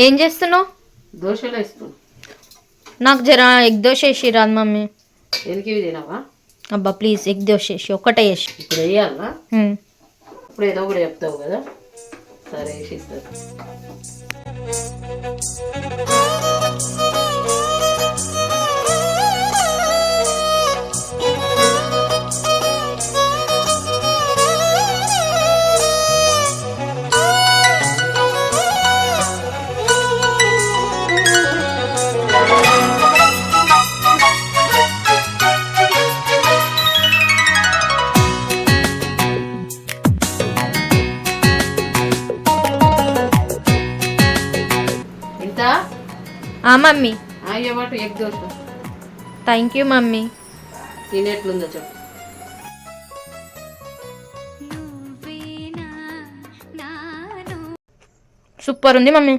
ఏం చేస్తున్నావు? దోశలు వేస్తున్నా. నాకు జర ఎగ్ దోశ వేసి రాదు మమ్మీ. ఎందుకు ఇవి తినవా? అబ్బా ప్లీజ్ ఎగ్ దోశ వేసి ఒక్కటే వేసి. ఇప్పుడు వేయాలా? ఇప్పుడు ఏదో కూడా చెప్తావు కదా, సరే వేసి ఇస్తాను. మమ్మీ అయ్యవాటు egg dosa. Thank you mummy. తినేట్లుందో చెప్పు. సూపర్ ఉంది మమ్మీ.